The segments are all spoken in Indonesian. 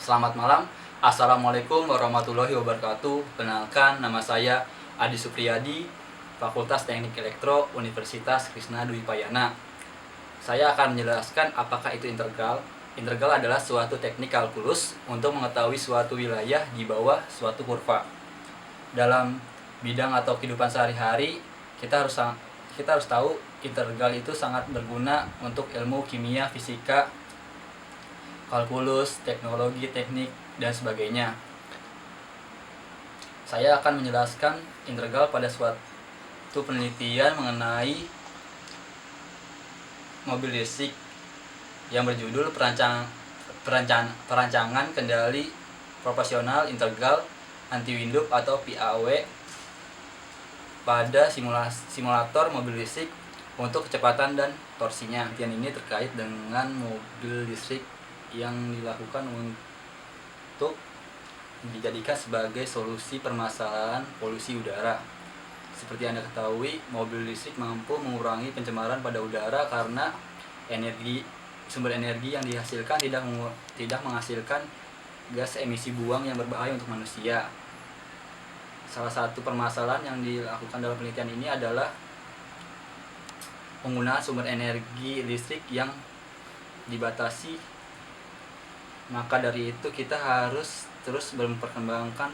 Selamat malam. Assalamualaikum warahmatullahi wabarakatuh. Kenalkan, nama saya Adi Supriyadi, Fakultas Teknik Elektro, Universitas Krishna Dwi Payana. Saya akan menjelaskan apakah itu integral. Integral adalah suatu teknik kalkulus untuk mengetahui suatu wilayah di bawah suatu kurva. Dalam bidang atau kehidupan sehari-hari, kita harus tahu integral itu sangat berguna untuk ilmu kimia, fisika, kalkulus, teknologi, teknik, dan sebagainya. Saya akan menjelaskan integral pada suatu penelitian mengenai mobil listrik yang berjudul perancangan kendali proporsional integral anti-windup atau PAW pada simulator mobil listrik untuk kecepatan dan torsinya. Penelitian ini terkait dengan mobil listrik yang dilakukan untuk dijadikan sebagai solusi permasalahan polusi udara. Seperti Anda ketahui, mobil listrik mampu mengurangi pencemaran pada udara karena sumber energi yang dihasilkan tidak menghasilkan gas emisi buang yang berbahaya untuk manusia. Salah satu permasalahan yang dilakukan dalam penelitian ini adalah penggunaan sumber energi listrik yang dibatasi. Maka dari itu kita harus terus memperkembangkan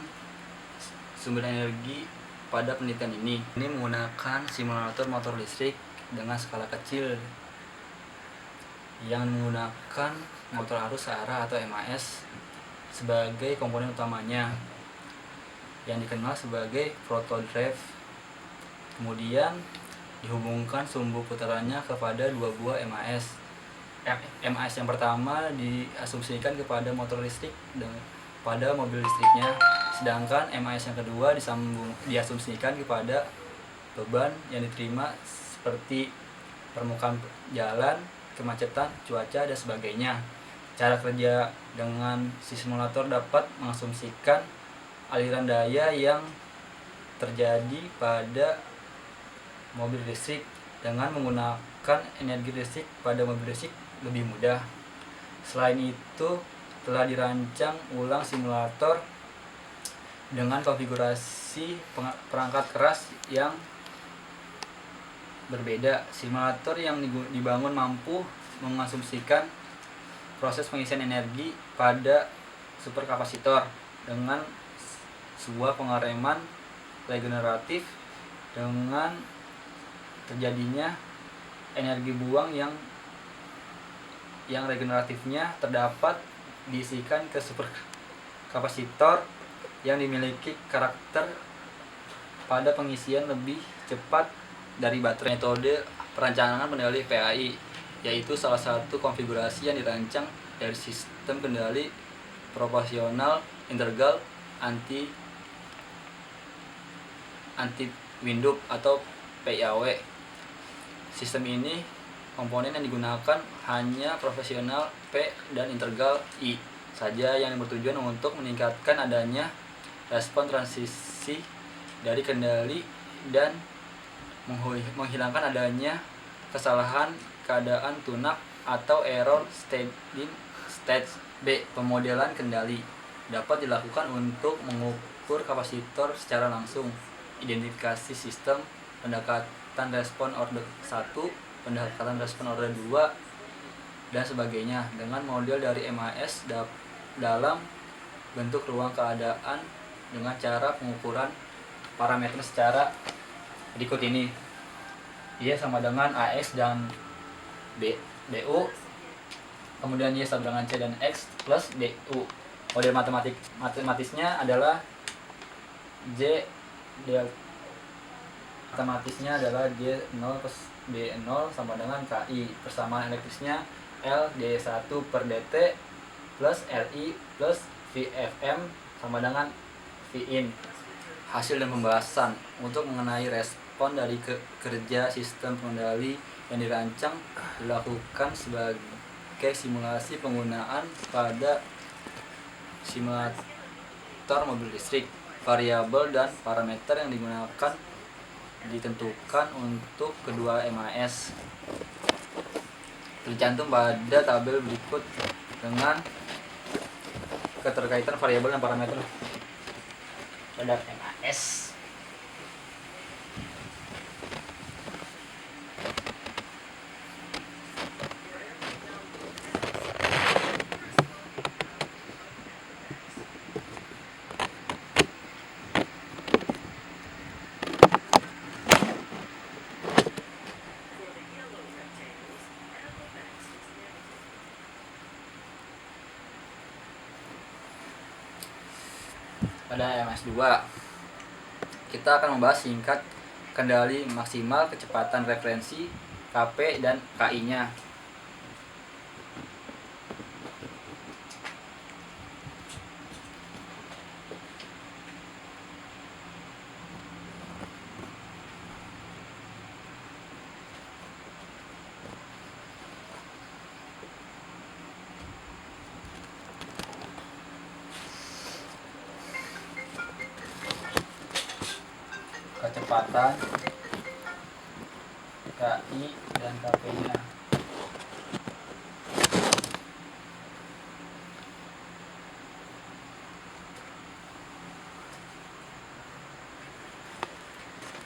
sumber energi pada penelitian ini. Ini menggunakan simulator motor listrik dengan skala kecil yang menggunakan motor arus searah atau MAS sebagai komponen utamanya yang dikenal sebagai throttle drive. Kemudian dihubungkan sumbu putarannya kepada dua buah MAS. MAS yang pertama diasumsikan kepada motor listrik dan pada mobil listriknya, sedangkan MAS yang kedua diasumsikan kepada beban yang diterima seperti permukaan jalan, kemacetan, cuaca, dan sebagainya. Cara kerja dengan si simulator dapat mengasumsikan aliran daya yang terjadi pada mobil listrik dengan menggunakan energi listrik pada mobil listrik lebih mudah. Selain itu, telah dirancang ulang simulator dengan konfigurasi perangkat keras yang berbeda. Simulator yang dibangun mampu mengasumsikan proses pengisian energi pada superkapasitor dengan sebuah pengereman regeneratif dengan terjadinya energi buang yang regeneratifnya terdapat diisikan ke superkapasitor yang dimiliki karakter pada pengisian lebih cepat dari baterai. Metode perancangan kendali PAI yaitu salah satu konfigurasi yang dirancang dari sistem kendali proporsional integral anti windup atau PAW. Sistem ini komponen yang digunakan hanya proporsional P dan integral I saja yang bertujuan untuk meningkatkan adanya respon transisi dari kendali dan menghilangkan adanya kesalahan keadaan tune-up atau error stage B. Pemodelan kendali dapat dilakukan untuk mengukur kapasitor secara langsung, identifikasi sistem, pendekatan respon order 1, pendekatan respon order 2, dan sebagainya dengan model dari MAS dalam bentuk ruang keadaan dengan cara pengukuran parameter secara berikut ini. Y sama dengan AX dan BU, kemudian Y sama dengan C dan X plus DU. Model matematisnya adalah J0 plus B0 sama dengan KI. Persamaan elektrisnya L D1 per DT plus LI plus VFM sama dengan Vin. Hasil dan pembahasan untuk mengenai respon dari kerja sistem pengendali yang dirancang dilakukan sebagai simulasi penggunaan pada simulator mobil listrik. Variabel dan parameter yang digunakan ditentukan untuk kedua MAS tercantum pada tabel berikut dengan keterkaitan variabel dan parameter produk MAS. Pada MS2 kita akan membahas singkat kendali maksimal kecepatan referensi KP dan KI-nya. Kecepatan KI dan KP-nya.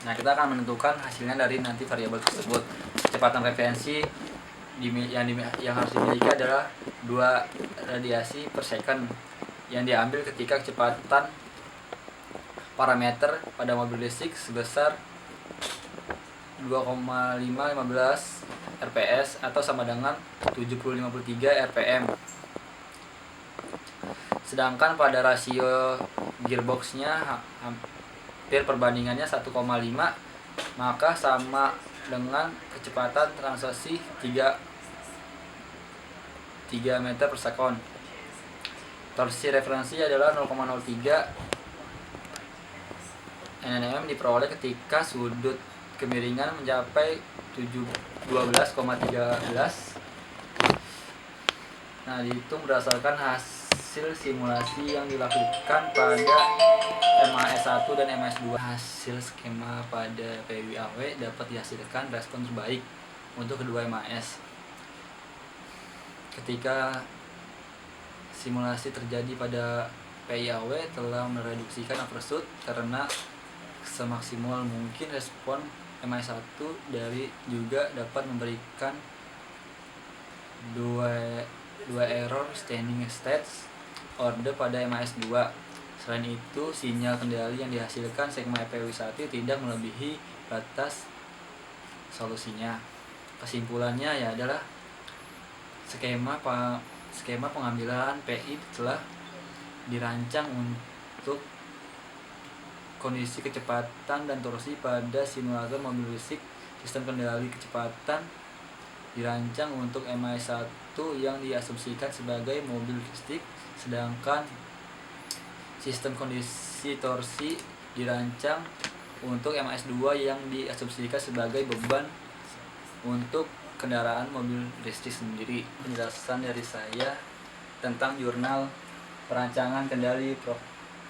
Nah, kita akan menentukan hasilnya dari nanti variabel tersebut. Kecepatan referensi yang harus dimiliki adalah 2 radiasi per second yang diambil ketika kecepatan parameter pada mobil listrik sebesar 2,515 rps atau sama dengan 7053 rpm. Sedangkan pada rasio gearboxnya hampir perbandingannya 1,5, maka sama dengan kecepatan transaksi 3 meter per sekon. Torsi referensi adalah 0,03 Nm diperoleh ketika sudut kemiringan mencapai 12,13. Nah, dihitung berdasarkan hasil simulasi yang dilakukan pada MAS1 dan MAS2. Hasil skema pada PWAW dapat dihasilkan respon terbaik untuk kedua MAS. Ketika simulasi terjadi pada PIAW telah mereduksikan overshoot karena semaksimal mungkin respon MAS1 dari juga dapat memberikan dua error standing states order pada MAS2. Selain itu, sinyal kendali yang dihasilkan segmen PW1 tidak melebihi batas solusinya. Kesimpulannya ya adalah skema pengambilan PI telah dirancang untuk kondisi kecepatan dan torsi pada simulator mobil listrik. Sistem kendali kecepatan dirancang untuk MAS1 yang diasumsikan sebagai mobil listrik, sedangkan sistem kondisi torsi dirancang untuk MAS2 yang diasumsikan sebagai beban untuk kendaraan mobil listrik sendiri. Penjelasan dari saya tentang jurnal perancangan kendali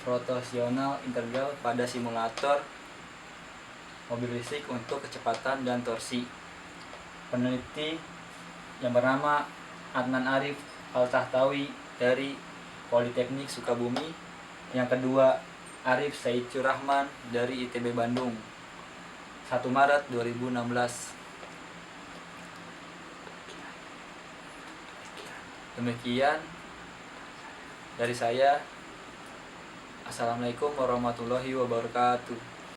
rotasional integral pada simulator mobil listrik untuk kecepatan dan torsi. Peneliti yang bernama Adnan Arif Al-Tahtawi dari Politeknik Sukabumi. Yang kedua, Arif Saidjur Rahman dari ITB Bandung. 1 Maret 2016. Demikian dari saya. Assalamualaikum warahmatullahi wabarakatuh.